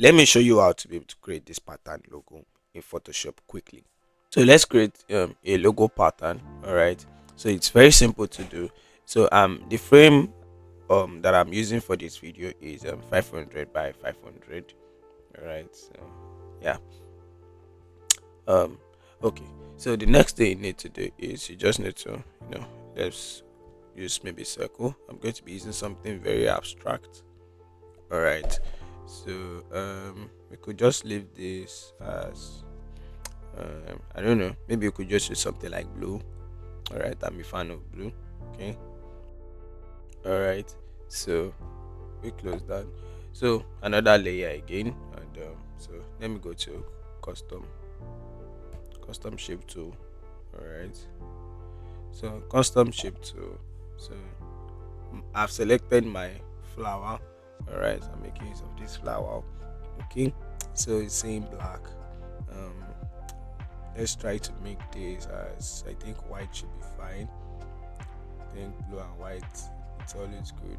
let me show you how to be able to create this pattern logo in Photoshop quickly. So let's create a logo pattern. All right, so it's very simple to do. So the frame that I'm using for this video is 500 by 500. All right, so yeah. um okay, so the next thing you need to do is you just need to, let's use maybe circle. I'm going to be using something very abstract. All right, so we could just leave this as I don't know, maybe you could just use something like blue. All right, I'm a fan of blue. Okay, all right, so we close that. So another layer again, and so let me go to custom shape tool. All right, so custom shape tool. So I've selected my flower. All right, I'm making use of this flower. Okay, so it's saying black. um let's try to make this as, I think white should be fine. I think blue and white, it's always good.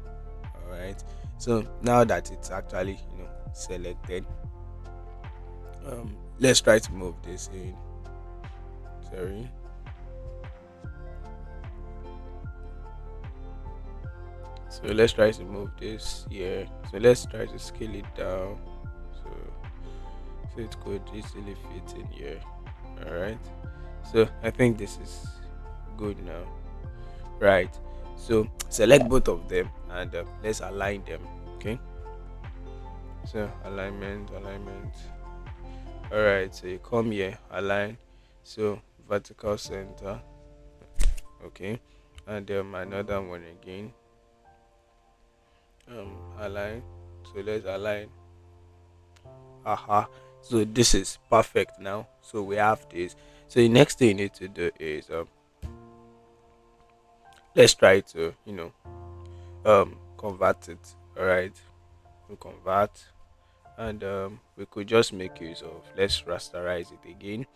All right, so now that it's actually, selected, let's try to move this in. Sorry. So let's try to move this here. So let's try to scale it down. So, so it could easily fit in here. Alright. So I think this is good now. Right. So select both of them and let's align them. Okay. So alignment. Alright. So you come here, align. So vertical center. Okay. And another one again. Align. So let's align. Aha. So this is perfect now. So we have this. So the next thing you need to do is let's try to, convert it. All right, we convert, and we could just make use of, let's rasterize it again.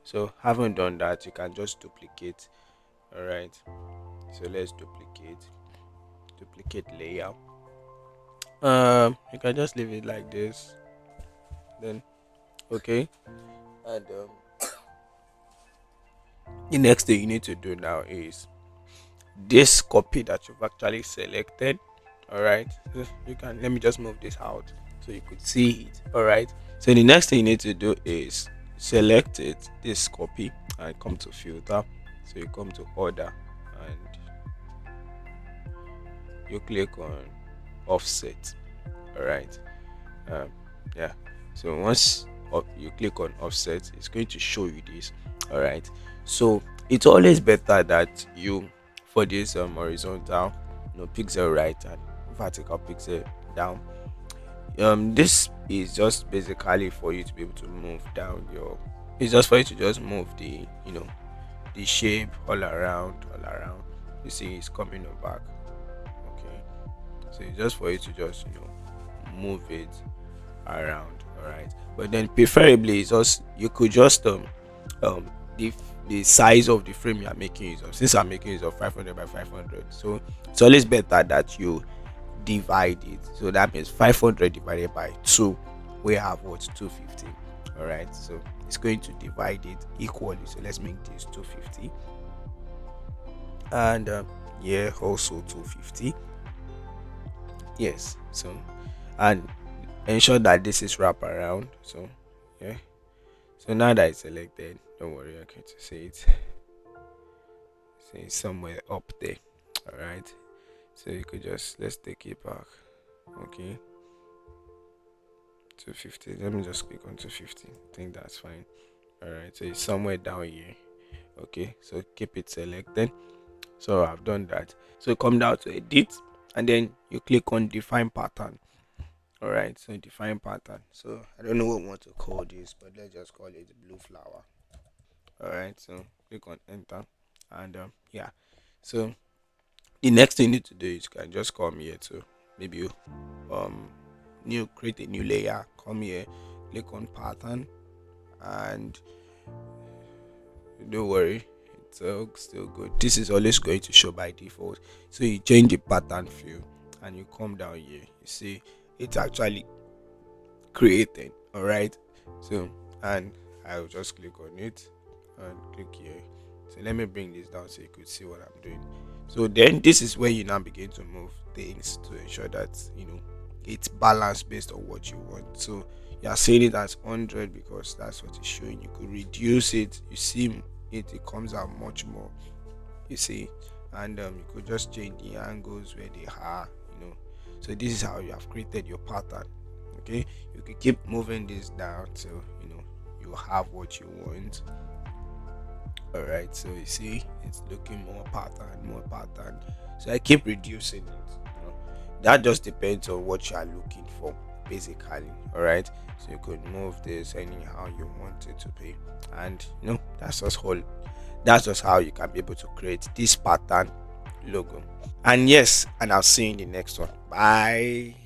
So having done that, you can just duplicate. All right, so let's duplicate layer. You can just leave it like this, then okay. And the next thing you need to do now is this copy that you've actually selected. All right, so you can, let me just move this out so you could see it. All right, so the next thing you need to do is select it, this copy, and come to filter. So you come to order and you click on offset. All right, um yeah, so once you click on offset, it's going to show you this. All right, so it's always better that you, for this horizontal, pixel right and vertical pixel down, this is just basically for you to be able to move down your, it's just for you to just move the, the shape all around. You see it's coming back. Okay, so it's just for you to just, move it around. All right, but then preferably it's just, you could just um the the size of the frame you are making use of. Since I'm making use of 500 by 500, so it's always better that you divide it. So that means 500 divided by 2, we have what, 250. All right, so it's going to divide it equally. So let's make this 250, and yeah, also 250. Yes, so, and ensure that this is wrap around. So yeah, so now that it's selected, don't worry, I can to see it. See it's somewhere up there. All right, so you could just, let's take it back. Okay, 250. Let me just click on 250. I think that's fine. All right, so it's somewhere down here. Okay, so keep it selected. So I've done that. So come down to edit, and then you click on define pattern. All right, so define pattern. So I don't know what we want to call this, but let's just call it blue flower. All right, so click on enter, and yeah, so the next thing you need to do is you can just come here to, maybe you create a new layer. Come here, click on pattern, and don't worry, it's still good. This is always going to show by default. So you change the pattern fill, and you come down here, you see it's actually created. All right. So, and I'll just click on it and click here. So let me bring this down so you could see what I'm doing. So then this is where you now begin to move things to ensure that it's balanced based on what you want. So you are saying it as 100 because that's what it's showing. You could reduce it. You see it comes out much more. You see, and you could just change the angles where they are. So this is how you have created your pattern. Okay, you can keep moving this down till you have what you want. All right, so you see it's looking more pattern. So I keep reducing it. That just depends on what you are looking for, basically. All right, so you could move this anyhow you want it to be, and that's just how you can be able to create this pattern logo. And yes, and I'll see you in the next one. Bye.